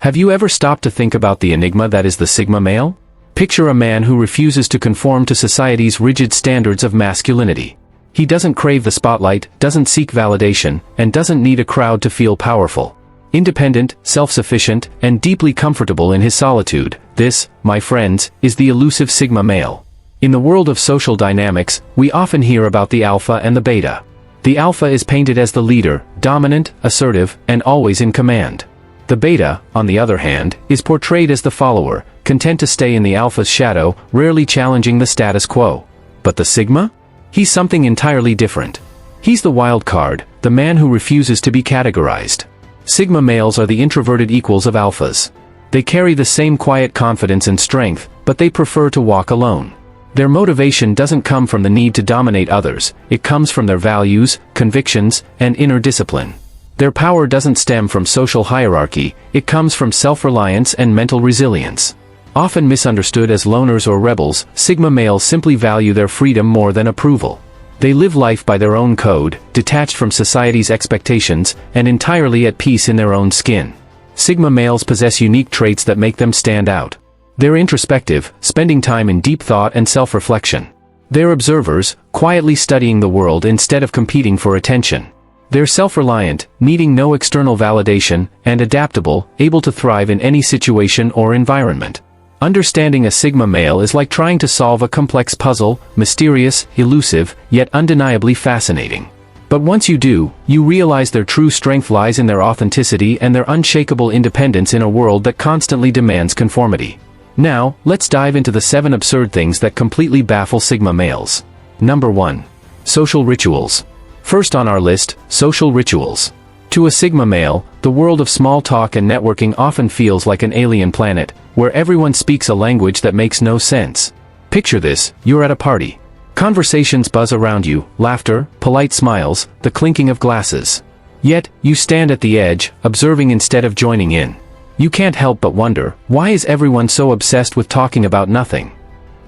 Have you ever stopped to think about the enigma that is the Sigma male? Picture a man who refuses to conform to society's rigid standards of masculinity. He doesn't crave the spotlight, doesn't seek validation, and doesn't need a crowd to feel powerful. Independent, self-sufficient, and deeply comfortable in his solitude, this, my friends, is the elusive Sigma male. In the world of social dynamics, we often hear about the alpha and the beta. The alpha is painted as the leader, dominant, assertive, and always in command. The beta, on the other hand, is portrayed as the follower, content to stay in the alpha's shadow, rarely challenging the status quo. But the Sigma? He's something entirely different. He's the wild card, the man who refuses to be categorized. Sigma males are the introverted equals of alphas. They carry the same quiet confidence and strength, but they prefer to walk alone. Their motivation doesn't come from the need to dominate others, it comes from their values, convictions, and inner discipline. Their power doesn't stem from social hierarchy, it comes from self-reliance and mental resilience. Often misunderstood as loners or rebels, Sigma males simply value their freedom more than approval. They live life by their own code, detached from society's expectations, and entirely at peace in their own skin. Sigma males possess unique traits that make them stand out. They're introspective, spending time in deep thought and self-reflection. They're observers, quietly studying the world instead of competing for attention. They're self-reliant, needing no external validation, and adaptable, able to thrive in any situation or environment. Understanding a Sigma male is like trying to solve a complex puzzle, mysterious, elusive, yet undeniably fascinating. But once you do, you realize their true strength lies in their authenticity and their unshakable independence in a world that constantly demands conformity. Now, let's dive into the 7 absurd things that completely baffle Sigma males. Number 1. Social rituals. First on our list, social rituals. To a Sigma male, the world of small talk and networking often feels like an alien planet, where everyone speaks a language that makes no sense. Picture this, you're at a party. Conversations buzz around you, laughter, polite smiles, the clinking of glasses. Yet, you stand at the edge, observing instead of joining in. You can't help but wonder, why is everyone so obsessed with talking about nothing?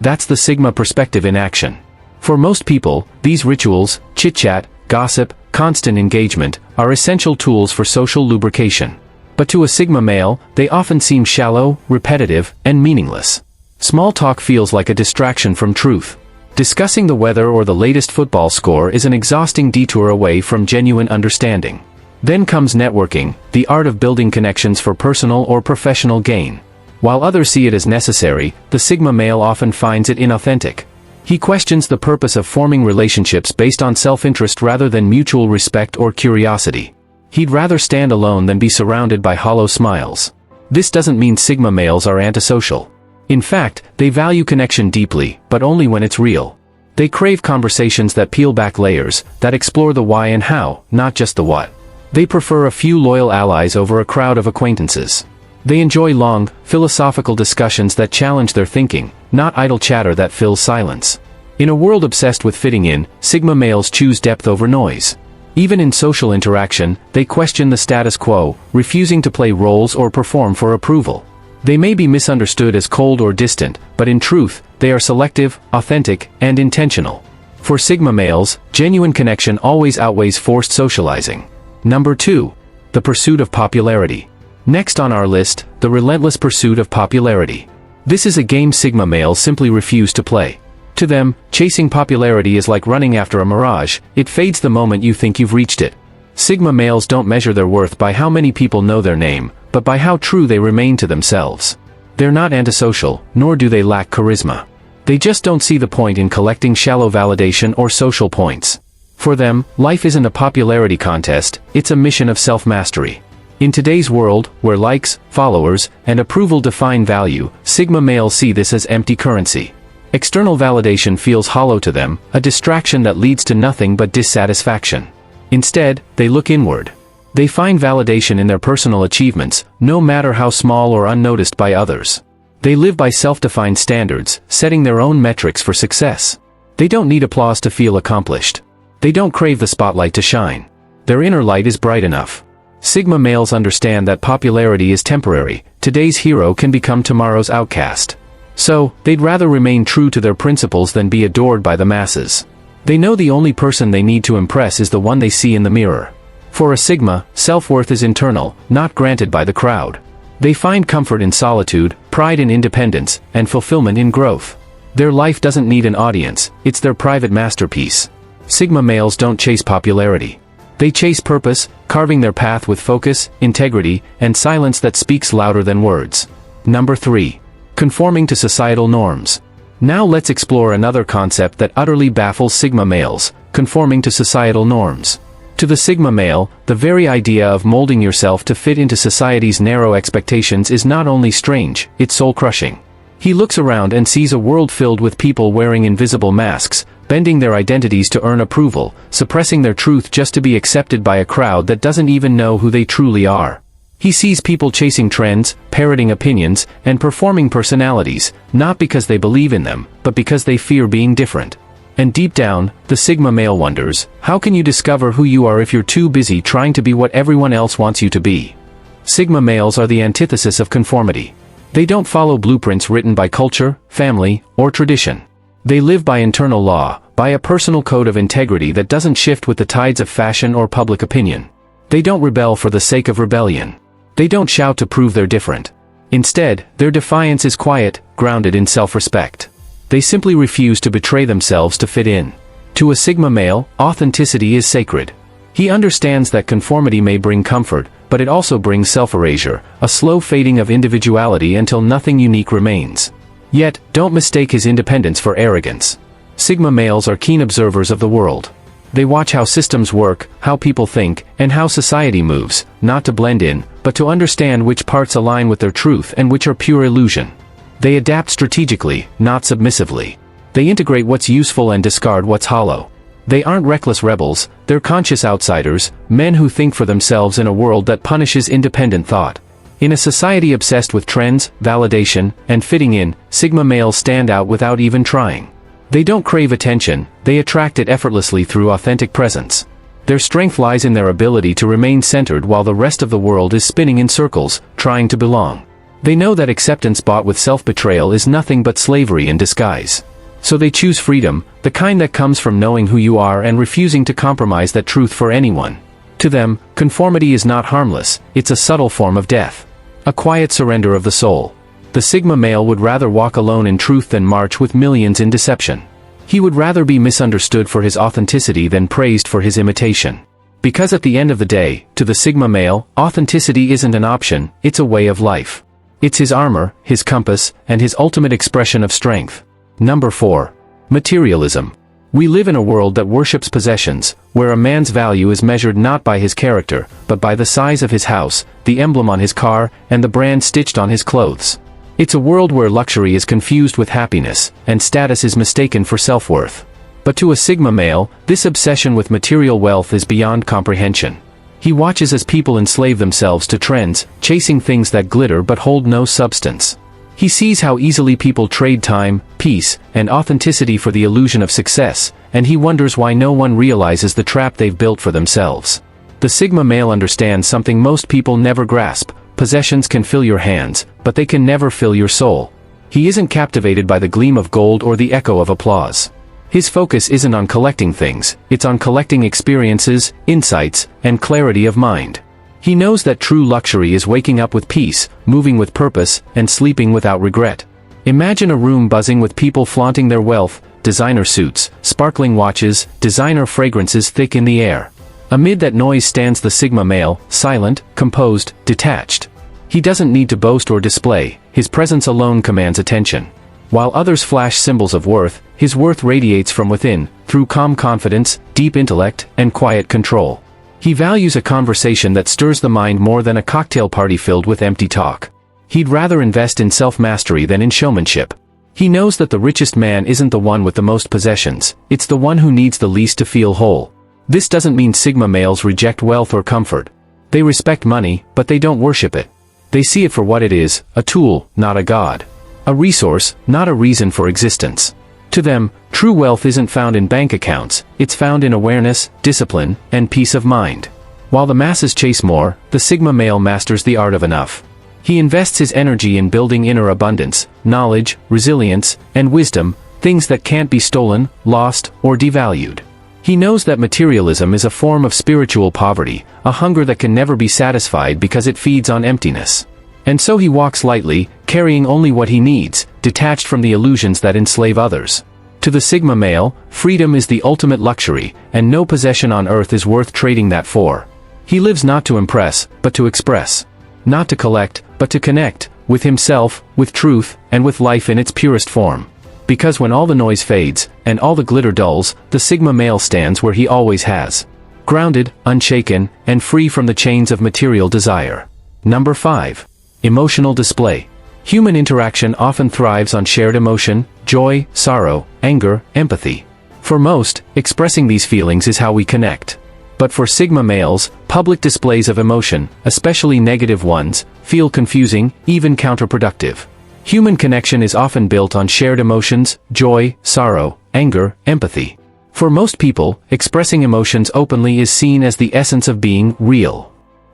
That's the Sigma perspective in action. For most people, these rituals, chit-chat, gossip, constant engagement, are essential tools for social lubrication. But to a Sigma male, they often seem shallow, repetitive, and meaningless. Small talk feels like a distraction from truth. Discussing the weather or the latest football score is an exhausting detour away from genuine understanding. Then comes networking, the art of building connections for personal or professional gain. While others see it as necessary, the Sigma male often finds it inauthentic. He questions the purpose of forming relationships based on self-interest rather than mutual respect or curiosity. He'd rather stand alone than be surrounded by hollow smiles. This doesn't mean Sigma males are antisocial. In fact, they value connection deeply, but only when it's real. They crave conversations that peel back layers, that explore the why and how, not just the what. They prefer a few loyal allies over a crowd of acquaintances. They enjoy long, philosophical discussions that challenge their thinking, not idle chatter that fills silence. In a world obsessed with fitting in, Sigma males choose depth over noise. Even in social interaction, they question the status quo, refusing to play roles or perform for approval. They may be misunderstood as cold or distant, but in truth, they are selective, authentic, and intentional. For Sigma males, genuine connection always outweighs forced socializing. Number 2. The pursuit of popularity. Next on our list, the relentless pursuit of popularity. This is a game Sigma males simply refuse to play. To them, chasing popularity is like running after a mirage, it fades the moment you think you've reached it. Sigma males don't measure their worth by how many people know their name, but by how true they remain to themselves. They're not antisocial, nor do they lack charisma. They just don't see the point in collecting shallow validation or social points. For them, life isn't a popularity contest, it's a mission of self-mastery. In today's world, where likes, followers, and approval define value, Sigma males see this as empty currency. External validation feels hollow to them, a distraction that leads to nothing but dissatisfaction. Instead, they look inward. They find validation in their personal achievements, no matter how small or unnoticed by others. They live by self-defined standards, setting their own metrics for success. They don't need applause to feel accomplished. They don't crave the spotlight to shine. Their inner light is bright enough. Sigma males understand that popularity is temporary, today's hero can become tomorrow's outcast. So, they'd rather remain true to their principles than be adored by the masses. They know the only person they need to impress is the one they see in the mirror. For a Sigma, self-worth is internal, not granted by the crowd. They find comfort in solitude, pride in independence, and fulfillment in growth. Their life doesn't need an audience, it's their private masterpiece. Sigma males don't chase popularity. They chase purpose, carving their path with focus, integrity, and silence that speaks louder than words. Number 3. Conforming to societal norms. Now let's explore another concept that utterly baffles Sigma males: conforming to societal norms. To the Sigma male, the very idea of molding yourself to fit into society's narrow expectations is not only strange, it's soul-crushing. He looks around and sees a world filled with people wearing invisible masks, bending their identities to earn approval, suppressing their truth just to be accepted by a crowd that doesn't even know who they truly are. He sees people chasing trends, parroting opinions, and performing personalities, not because they believe in them, but because they fear being different. And deep down, the Sigma male wonders, how can you discover who you are if you're too busy trying to be what everyone else wants you to be? Sigma males are the antithesis of conformity. They don't follow blueprints written by culture, family, or tradition. They live by internal law, by a personal code of integrity that doesn't shift with the tides of fashion or public opinion. They don't rebel for the sake of rebellion. They don't shout to prove they're different. Instead, their defiance is quiet, grounded in self-respect. They simply refuse to betray themselves to fit in. To a Sigma male, authenticity is sacred. He understands that conformity may bring comfort, but it also brings self-erasure, a slow fading of individuality until nothing unique remains. Yet, don't mistake his independence for arrogance. Sigma males are keen observers of the world. They watch how systems work, how people think, and how society moves, not to blend in, but to understand which parts align with their truth and which are pure illusion. They adapt strategically, not submissively. They integrate what's useful and discard what's hollow. They aren't reckless rebels, they're conscious outsiders, men who think for themselves in a world that punishes independent thought. In a society obsessed with trends, validation, and fitting in, Sigma males stand out without even trying. They don't crave attention, they attract it effortlessly through authentic presence. Their strength lies in their ability to remain centered while the rest of the world is spinning in circles, trying to belong. They know that acceptance bought with self-betrayal is nothing but slavery in disguise. So they choose freedom, the kind that comes from knowing who you are and refusing to compromise that truth for anyone. To them, conformity is not harmless, it's a subtle form of death. A quiet surrender of the soul. The Sigma male would rather walk alone in truth than march with millions in deception. He would rather be misunderstood for his authenticity than praised for his imitation. Because at the end of the day, to the Sigma male, authenticity isn't an option, it's a way of life. It's his armor, his compass, and his ultimate expression of strength. Number 4. Materialism. We live in a world that worships possessions, where a man's value is measured not by his character, but by the size of his house, the emblem on his car, and the brand stitched on his clothes. It's a world where luxury is confused with happiness, and status is mistaken for self-worth. But to a Sigma male, this obsession with material wealth is beyond comprehension. He watches as people enslave themselves to trends, chasing things that glitter but hold no substance. He sees how easily people trade time, peace, and authenticity for the illusion of success, and he wonders why no one realizes the trap they've built for themselves. The Sigma male understands something most people never grasp: possessions can fill your hands, but they can never fill your soul. He isn't captivated by the gleam of gold or the echo of applause. His focus isn't on collecting things, it's on collecting experiences, insights, and clarity of mind. He knows that true luxury is waking up with peace, moving with purpose, and sleeping without regret. Imagine a room buzzing with people flaunting their wealth, designer suits, sparkling watches, designer fragrances thick in the air. Amid that noise stands the Sigma male, silent, composed, detached. He doesn't need to boast or display, his presence alone commands attention. While others flash symbols of worth, his worth radiates from within, through calm confidence, deep intellect, and quiet control. He values a conversation that stirs the mind more than a cocktail party filled with empty talk. He'd rather invest in self-mastery than in showmanship. He knows that the richest man isn't the one with the most possessions, it's the one who needs the least to feel whole. This doesn't mean Sigma males reject wealth or comfort. They respect money, but they don't worship it. They see it for what it is, a tool, not a god. A resource, not a reason for existence. To them, true wealth isn't found in bank accounts, it's found in awareness, discipline, and peace of mind. While the masses chase more, the Sigma male masters the art of enough. He invests his energy in building inner abundance, knowledge, resilience, and wisdom, things that can't be stolen, lost, or devalued. He knows that materialism is a form of spiritual poverty, a hunger that can never be satisfied because it feeds on emptiness. And so he walks lightly, carrying only what he needs, detached from the illusions that enslave others. To the Sigma male, freedom is the ultimate luxury, and no possession on earth is worth trading that for. He lives not to impress, but to express. Not to collect, but to connect, with himself, with truth, and with life in its purest form. Because when all the noise fades, and all the glitter dulls, the Sigma male stands where he always has. Grounded, unshaken, and free from the chains of material desire. Number 5. Emotional display. Human interaction often thrives on shared emotion, joy, sorrow, anger, empathy. For most, expressing these feelings is how we connect. But for Sigma males, public displays of emotion, especially negative ones, feel confusing, even counterproductive. Human connection is often built on shared emotions, joy, sorrow, anger, empathy. For most people, expressing emotions openly is seen as the essence of being real.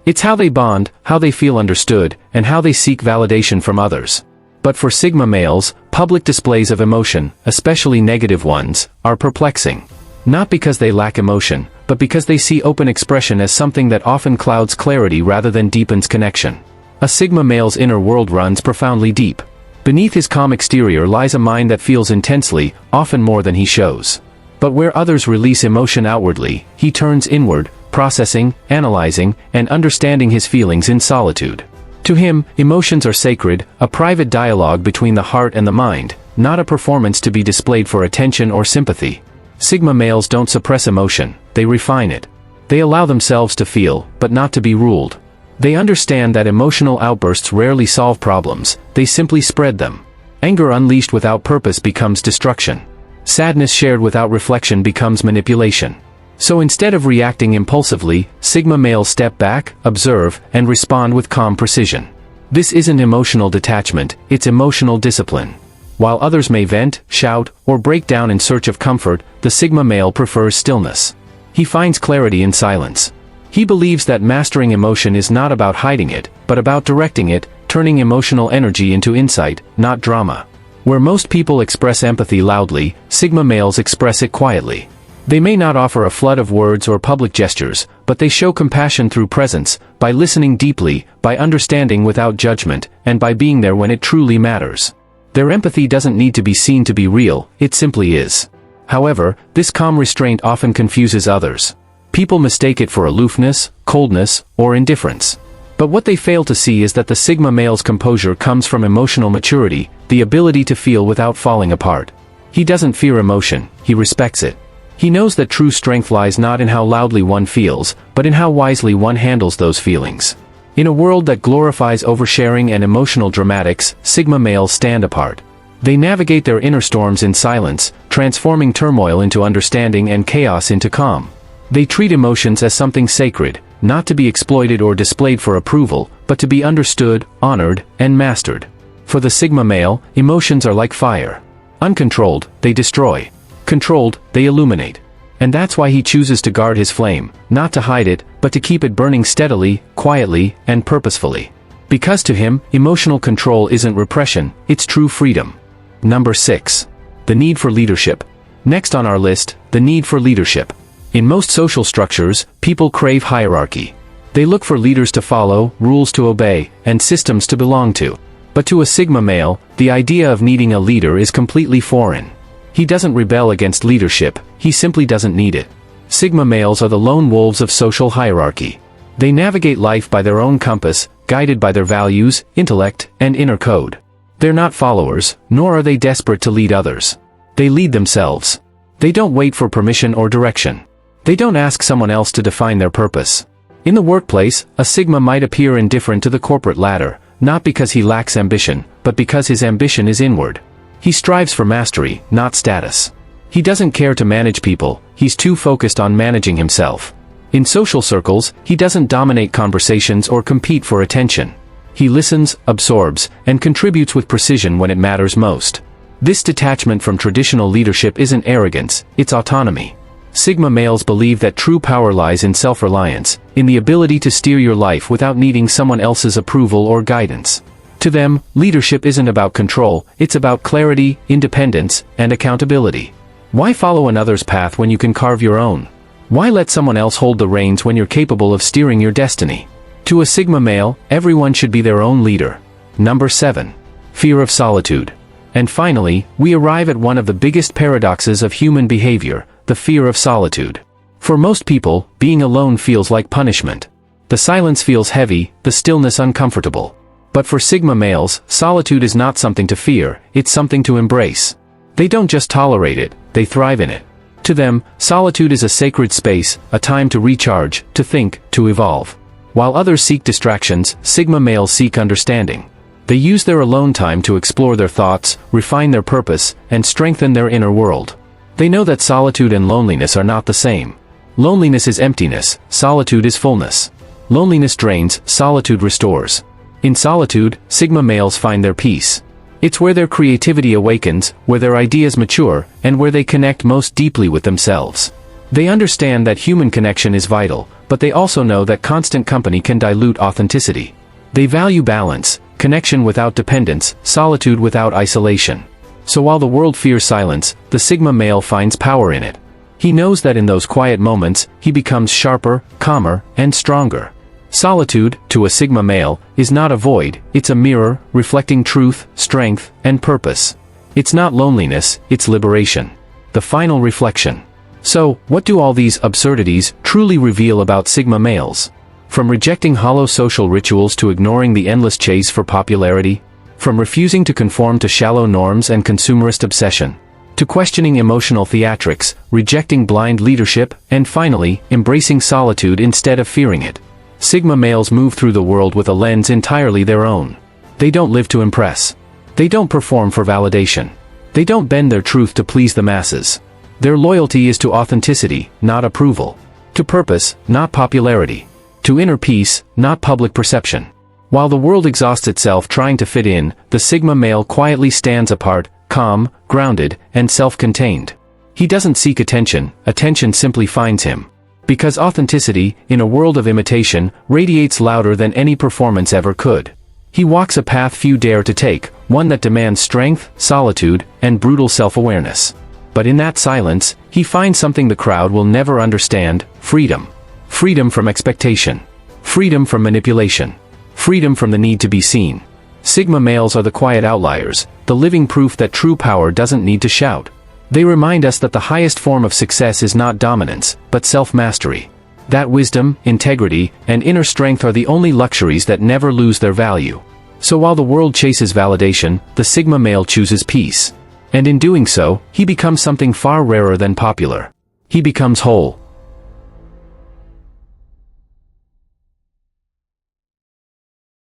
It's how they bond, how they feel understood, and how they seek validation from others. But for Sigma males, public displays of emotion, especially negative ones, are perplexing. Not because they lack emotion, but because they see open expression as something that often clouds clarity rather than deepens connection. A Sigma male's inner world runs profoundly deep. Beneath his calm exterior lies a mind that feels intensely, often more than he shows. But where others release emotion outwardly, he turns inward, processing, analyzing, and understanding his feelings in solitude. To him, emotions are sacred, a private dialogue between the heart and the mind, not a performance to be displayed for attention or sympathy. Sigma males don't suppress emotion, they refine it. They allow themselves to feel, but not to be ruled. They understand that emotional outbursts rarely solve problems, they simply spread them. Anger unleashed without purpose becomes destruction. Sadness shared without reflection becomes manipulation. So instead of reacting impulsively, Sigma males step back, observe, and respond with calm precision. This isn't emotional detachment, it's emotional discipline. While others may vent, shout, or break down in search of comfort, the Sigma male prefers stillness. He finds clarity in silence. He believes that mastering emotion is not about hiding it, but about directing it, turning emotional energy into insight, not drama. Where most people express empathy loudly, Sigma males express it quietly. They may not offer a flood of words or public gestures, but they show compassion through presence, by listening deeply, by understanding without judgment, and by being there when it truly matters. Their empathy doesn't need to be seen to be real, it simply is. However, this calm restraint often confuses others. People mistake it for aloofness, coldness, or indifference. But what they fail to see is that the Sigma male's composure comes from emotional maturity, the ability to feel without falling apart. He doesn't fear emotion, he respects it. He knows that true strength lies not in how loudly one feels, but in how wisely one handles those feelings. In a world that glorifies oversharing and emotional dramatics, Sigma males stand apart. They navigate their inner storms in silence, transforming turmoil into understanding and chaos into calm. They treat emotions as something sacred, not to be exploited or displayed for approval, but to be understood, honored, and mastered. For the Sigma male, emotions are like fire. Uncontrolled, they destroy. Controlled, they illuminate. And that's why he chooses to guard his flame, not to hide it, but to keep it burning steadily, quietly, and purposefully. Because to him, emotional control isn't repression, it's true freedom. Number 6. The need for leadership. Next on our list, the need for leadership. In most social structures, people crave hierarchy. They look for leaders to follow, rules to obey, and systems to belong to. But to a Sigma male, the idea of needing a leader is completely foreign. He doesn't rebel against leadership, he simply doesn't need it. Sigma males are the lone wolves of social hierarchy. They navigate life by their own compass, guided by their values, intellect, and inner code. They're not followers, nor are they desperate to lead others. They lead themselves. They don't wait for permission or direction. They don't ask someone else to define their purpose. In the workplace, a Sigma might appear indifferent to the corporate ladder, not because he lacks ambition, but because his ambition is inward. He strives for mastery, not status. He doesn't care to manage people, he's too focused on managing himself. In social circles, he doesn't dominate conversations or compete for attention. He listens, absorbs, and contributes with precision when it matters most. This detachment from traditional leadership isn't arrogance, it's autonomy. Sigma males believe that true power lies in self-reliance, in the ability to steer your life without needing someone else's approval or guidance. To them, leadership isn't about control, it's about clarity, independence, and accountability. Why follow another's path when you can carve your own? Why let someone else hold the reins when you're capable of steering your destiny? To a Sigma male, everyone should be their own leader. Number 7. Fear of solitude. And finally, we arrive at one of the biggest paradoxes of human behavior, the fear of solitude. For most people, being alone feels like punishment. The silence feels heavy, the stillness uncomfortable. But for Sigma males, solitude is not something to fear, it's something to embrace. They don't just tolerate it, they thrive in it. To them, solitude is a sacred space, a time to recharge, to think, to evolve. While others seek distractions, Sigma males seek understanding. They use their alone time to explore their thoughts, refine their purpose, and strengthen their inner world. They know that solitude and loneliness are not the same. Loneliness is emptiness, solitude is fullness. Loneliness drains, solitude restores. In solitude, Sigma males find their peace. It's where their creativity awakens, where their ideas mature, and where they connect most deeply with themselves. They understand that human connection is vital, but they also know that constant company can dilute authenticity. They value balance, connection without dependence, solitude without isolation. So while the world fears silence, the Sigma male finds power in it. He knows that in those quiet moments, he becomes sharper, calmer, and stronger. Solitude, to a Sigma male, is not a void, it's a mirror, reflecting truth, strength, and purpose. It's not loneliness, it's liberation. The final reflection. So, what do all these absurdities truly reveal about Sigma males? From rejecting hollow social rituals to ignoring the endless chase for popularity? From refusing to conform to shallow norms and consumerist obsession? To questioning emotional theatrics, rejecting blind leadership, and finally, embracing solitude instead of fearing it. Sigma males move through the world with a lens entirely their own. They don't live to impress. They don't perform for validation. They don't bend their truth to please the masses. Their loyalty is to authenticity, not approval. To purpose, not popularity. To inner peace, not public perception. While the world exhausts itself trying to fit in, the Sigma male quietly stands apart, calm, grounded, and self-contained. He doesn't seek attention, attention simply finds him. Because authenticity, in a world of imitation, radiates louder than any performance ever could. He walks a path few dare to take, one that demands strength, solitude, and brutal self-awareness. But in that silence, he finds something the crowd will never understand: freedom. Freedom from expectation. Freedom from manipulation. Freedom from the need to be seen. Sigma males are the quiet outliers, the living proof that true power doesn't need to shout. They remind us that the highest form of success is not dominance, but self-mastery. That wisdom, integrity, and inner strength are the only luxuries that never lose their value. So while the world chases validation, the Sigma male chooses peace. And in doing so, he becomes something far rarer than popular. He becomes whole.